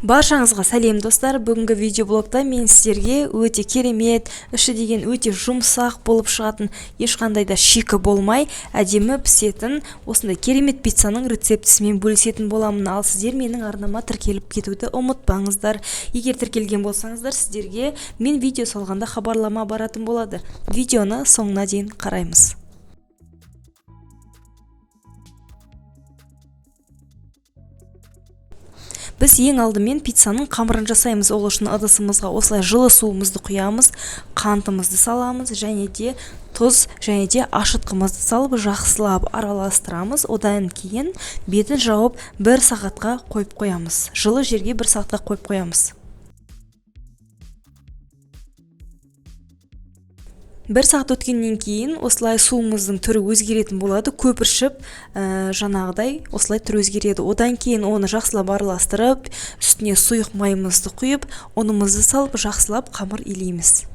Баршаңызға сәлем достар. Бүгінгі видеоблогта мен сіздерге өте керемет, іші деген өте жұмсақ болып шығатын, ешқандай да шикі болмай, әдемі пісетін осындай керемет пиццаның рецептісімен бөлісетін боламын. Ал сіздер менің арнама тіркеліп кетуді ұмытпаңыздар. Егер тіркелген болсаңыздар, сіздерге мен видео салғанда хабарлама баратын болады. Видеоны соңына дейін қараймыз. Біз ең алдымен пиццаның қамырын жасаймыз. Ол үшін ыдысымызға осылай жылы суымызды құямыз, қантымызды саламыз, және де тұз және де ашытқымызды салып жақсылап араластырамыз. Одан кейін бетін жауып 1 сағатқа қойып қоямыз. Жылы жерге 1 сағатқа қойып қоямыз. 1 сағат өткеннен кейін осылай суымыздың түрі өзгеретін болады. Көпіршіп жаңағыдай осылай түрі өзгереді. Одан кейін оны жақсылап араластырып, үстіне сұйық майымызды құйып, ұнымызды салып жақсылап қамыр илейміз.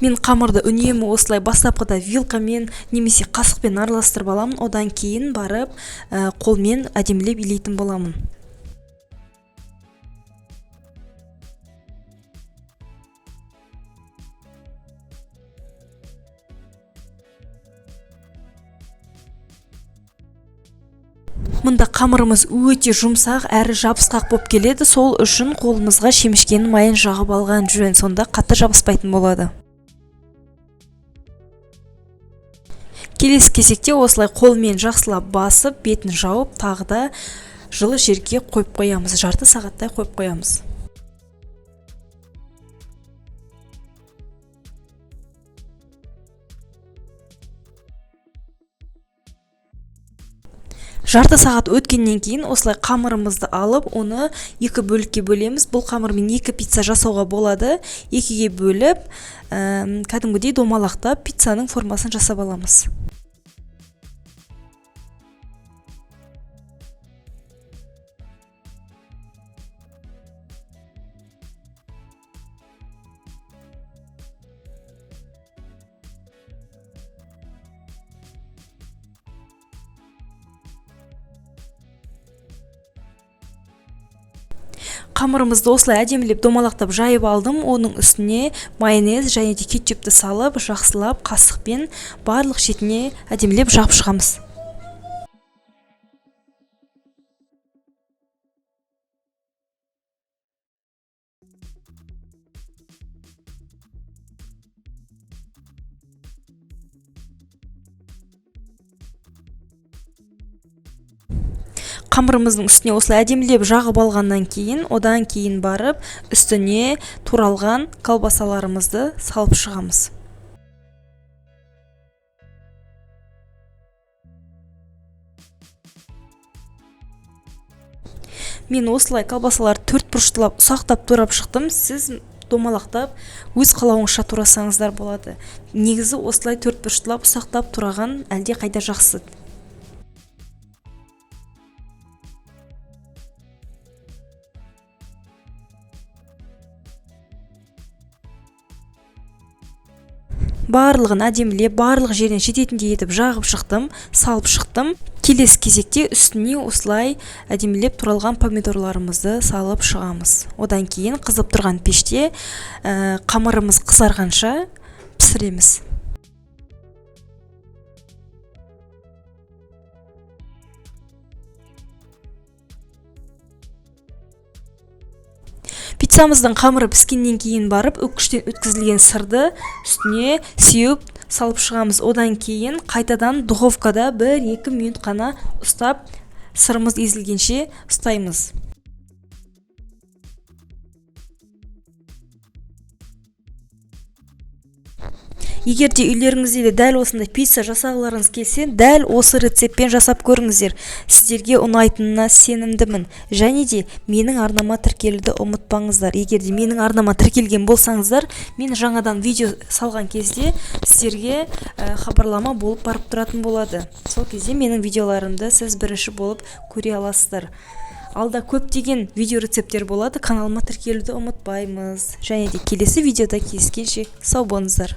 Мен қамырды үнемі осылай бастапқыда вилкамен немесе қасықпен араластырып аламын. Одан кейін барып қолмен әдемілеп илейтін боламын. Мұнда қамырымыз өте жұмсақ әрі жабысқақ болып келеді. Сол үшін қолымызға шемішкенің майын жағып алған жөн. Сонда қатты жабыспайтын болады. Келесі кезекте осылай қолмен жақсылап басып, бетін жауып, тағы да жылы жерге қойып қоямыз. Жарты сағаттай қойып қоямыз. Жарты сағат өткеннен кейін осылай қамырымызды алып, оны 2 бөлікке бөлеміз. Бұл қамырмен 2 пицца жасауға болады. 2-ге бөліп, кәдімгідей домалақтап пиццаның формасын жасап аламыз. Қамырымызды осылай әдемілеп домалақтап жайып алдым. Оның үстіне майонез және де кетчупты салып, жақсылап қасықпен барлық шетіне әдемілеп жағып шығамыз. Қамырымыздың үстіне осылай әдемілеп жағып алғаннан кейін, одан кейін барып, үстіне туралған колбасаларымызды салып шығамыз. Мен осылай колбасалар 4 бұрыштылап, ұсақтап турап шықтым. Сіз домалақтап, өз қалауыңызша турасаңыздар болады. Негізі осылай 4 бұрыштылап, ұсақтап тураған әлде қайда жақсы. Барлығын әдемілеп, барлық жерден жететіндей етіп жағып шықтым, салып шықтым. Келесі кезекте үстіне осылай әдемілеп туралған помидорларымызды салып шығамыз. Одан кейін қызып тұрған пеште қамырымыз қызарғанша пісіреміз. Пиццамыздың қамыры піскеннен кейін барып, үккіштен өткізілген сырды үстіне сеуіп салып шығамыз. Одан кейін қайтадан духовкада 1-2 минут қана ұстап, сырымыз езілгенше ұстаймыз. Егер де үйлеріңізде дәл осындай пицца жасағыларыңыз келсе, дәл осы рецептпен жасап көріңіздер. Сіздерге ұнайтынына сенімдімін. Және де менің арнама тіркелуді ұмытпаңыздар. Егер де менің арнама тіркелген болсаңыздар, мен жаңадан видео салған кезде сіздерге хабарлама болып барып тұратын болады. Сол кезде менің видеоларымды сіз бірінші болып көре аласыздар. алда көптеген видео рецепттер болады, каналыма тіркелуді ұмытпаймыз. Және де келесі видеода кездескенше сау болыңыздар.